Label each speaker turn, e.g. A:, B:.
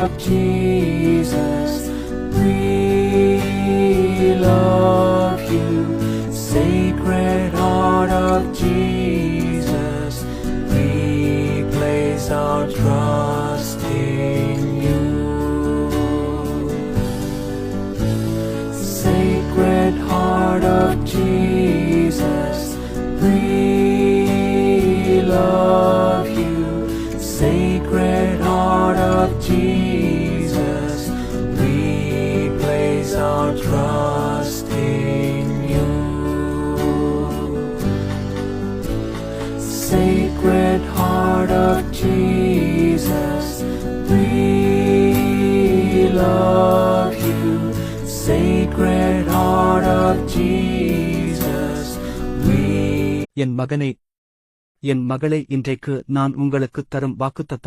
A: of Jesus, we love you. Sacred Heart of Jesus, we place our trust in you. Sacred Heart of Jesus, we love you. Sacred Heart of Jesus, we place our trust in you. Sacred Heart of Jesus, we love you. Sacred Heart of Jesus, we.
B: என் மகனே, என் மகளே, இன்றைக்கு நான் உங்களுக்குத் தரும் வாக்குத்தத்தம்